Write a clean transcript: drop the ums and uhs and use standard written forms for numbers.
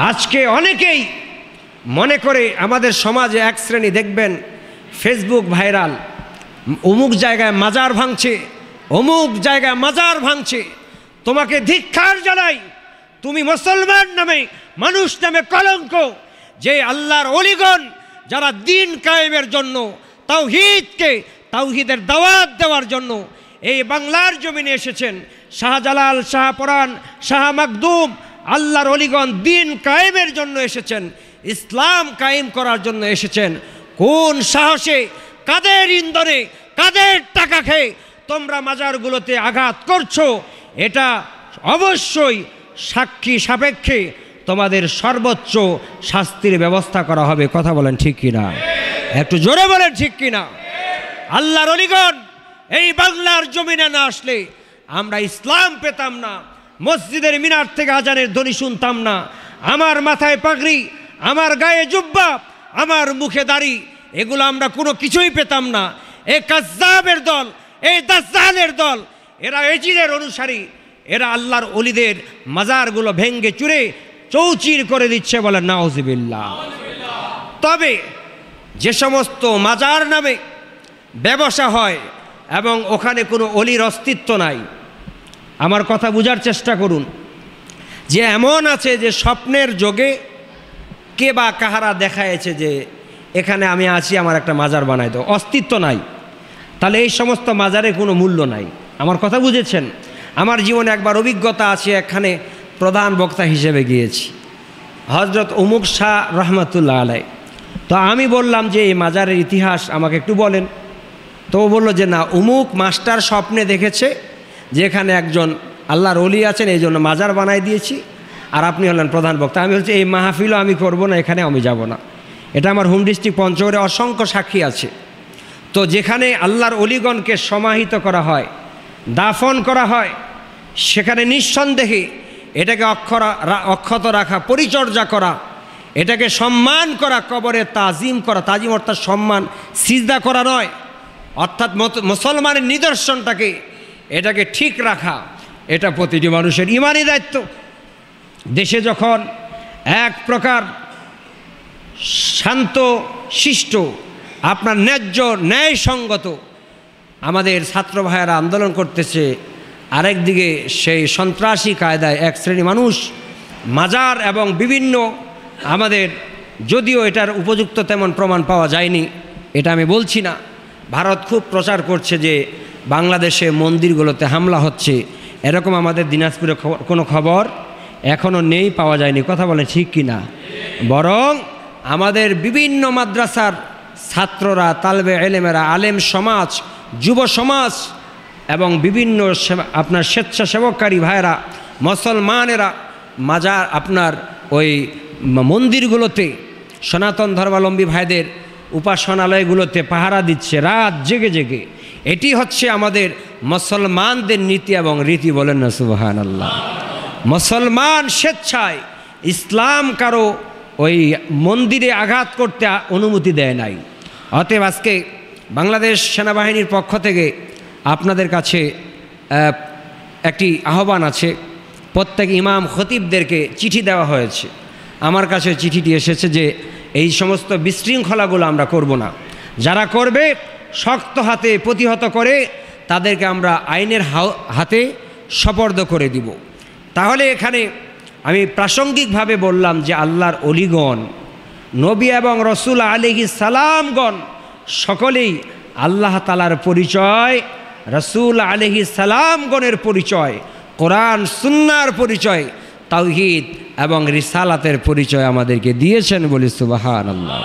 আজকে অনেকেই মনে করে আমাদের সমাজে এক শ্রেণী দেখবেন ফেসবুক ভাইরাল, অমুক জায়গায় মাজার ভাঙছে, অমুক জায়গায় মাজার ভাঙছে। তোমাকে ধিক্কার জানাই, তুমি মুসলমান নামে, মানুষ নামে কলঙ্ক। যে আল্লাহর ওলিগণ যারা দিন কায়েমের জন্য, তাওহীদের দাওয়াত দেওয়ার জন্য এই বাংলার জমিনে এসেছেন, শাহজালাল, শাহপরান, শাহ মাকদুম, আল্লাহর ওলিগণ দিন কায়েমের জন্য এসেছেন, ইসলাম কায়েম করার জন্য এসেছেন। কোন সাহসে, কাদের ইন্ধনে, কাদের টাকা খেয়ে তোমরা মাজারগুলোতে আঘাত করছো? এটা অবশ্যই সাক্ষী সাপেক্ষে তোমাদের সর্বোচ্চ শাস্তির ব্যবস্থা করা হবে। কথা বলেন ঠিক কিনা? একটু জোরে বলেন ঠিক কিনা? আল্লাহর ওলিগণ এই বাংলার জমিনে না আসলে আমরা ইসলাম পেতাম না, মসজিদের মিনার থেকে আজানের ধ্বনি শুনতাম না, আমার মাথায় পাগড়ি, আমার গায়ে জুব্বা, আমার মুখে দাড়ি, এগুলো আমরা কোনো কিছুই পেতাম না। এই কাজ্জাবের দল, এই দাজ্জালের দল, এরা এজিদের অনুসারী, এরা আল্লাহর ওলিদের মাজারগুলো ভেঙ্গে চুরে চৌচির করে দিচ্ছে, বলে নাউজুবিল্লাহ। তবে যে সমস্ত মাজার নামে ব্যবসা হয় এবং ওখানে কোনো অলির অস্তিত্ব নাই, আমার কথা বুঝার চেষ্টা করুন। যে এমন আছে যে স্বপ্নের যোগে কে বা কাহারা দেখায়েছে যে এখানে আমি আছি, আমার একটা মাজার বানাই দাও, অস্তিত্ব নাই, তাহলে এই সমস্ত মাজারে কোনো মূল্য নাই। আমার কথা বুঝেছেন? আমার জীবনে একবার অভিজ্ঞতা আছে, এখানে প্রধান বক্তা হিসেবে গিয়েছি, হজরত অমুক শাহ রহমতুল্লাহ আলাই। তো আমি বললাম যে এই মাজারের ইতিহাস আমাকে একটু বলেন। তো ও বললো যে না, অমুক মাস্টার স্বপ্নে দেখেছে যে এখানে একজন আল্লাহর ওলি আছেন, এই জন্য মাজার বানাই দিয়েছি, আর আপনি হলেন প্রধান বক্তা। আমি বলছি এই মাহফিলও আমি করব না, এখানে আমি যাব না। এটা আমার হোম ডিস্ট্রিক্ট পঞ্চগড়ে অসংখ্য সাক্ষী আছে। তো যেখানে আল্লাহর ওলিগণকে সমাহিত করা হয়, দাফন করা হয়, সেখানে নিঃসন্দেহে এটাকে অক্ষত রাখা, পরিচর্যা করা, এটাকে সম্মান করা, কবরে তাজিম করা, তাজিম অর্থাৎ সম্মান, সিজদা করা নয়, অর্থাৎ মুসলমানের নিদর্শনটাকে, এটাকে ঠিক রাখা, এটা প্রতিটি মানুষের ইমানি দায়িত্ব। দেশে যখন এক প্রকার শান্ত শিষ্ট, আপনার ন্যায্য ন্যায়সঙ্গত আমাদের ছাত্র ভাইয়েরা আন্দোলন করতেছে, আরেকদিকে সেই সন্ত্রাসী কায়দায় এক শ্রেণী মানুষ মাজার এবং বিভিন্ন আমাদের, যদিও এটার উপযুক্ত তেমন প্রমাণ পাওয়া যায়নি, এটা আমি বলছি না, ভারত খুব প্রচার করছে যে বাংলাদেশে মন্দিরগুলোতে হামলা হচ্ছে, এরকম আমাদের দিনাজপুরে কোনো খবর এখনও নেই, পাওয়া যায়নি। কথা বলে ঠিক কি না? বরং আমাদের বিভিন্ন মাদ্রাসার ছাত্ররা, তালবে এলেমেরা, আলেম সমাজ, যুব সমাজ এবং বিভিন্ন আপনার স্বেচ্ছাসেবককারী ভাইয়েরা, মুসলমানেরা মাজার আপনার ওই মন্দিরগুলোতে, সনাতন ধর্মাবলম্বী ভাইদের উপাসনালয়গুলোতে পাহারা দিচ্ছে রাত জেগে জেগে। এটি হচ্ছে আমাদের মুসলমানদের নীতি এবং রীতি। বলেন না সুবহানাল্লাহ। মুসলমান স্বেচ্ছায়, ইসলাম কারো ওই মন্দিরে আঘাত করতে অনুমতি দেয় নাই। অতএব আজকে বাংলাদেশ সেনাবাহিনীর পক্ষ থেকে আপনাদের কাছে একটি আহ্বান আছে। প্রত্যেক ইমাম খতিবদেরকে চিঠি দেওয়া হয়েছে, আমার কাছে চিঠিটি এসেছে যে এই সমস্ত বিশৃঙ্খলাগুলো আমরা করব না, যারা করবে শক্ত হাতে প্রতিহত করে তাদেরকে আমরা আইনের হাতে সোপর্দ করে দিব। তাহলে এখানে আমি প্রাসঙ্গিকভাবে বললাম যে আল্লাহর ওলিগণ, নবী এবং রসুল আলাইহিস সালামগণ সকলেই আল্লাহ তাআলার পরিচয়, রসুল আলাইহিস সালামগণের পরিচয়, কোরআন সুন্নাহর পরিচয়, তাওহীদ এবং রিসালাতের পরিচয় আমাদেরকে দিয়েছেন। বলি সুবহানাল্লাহ।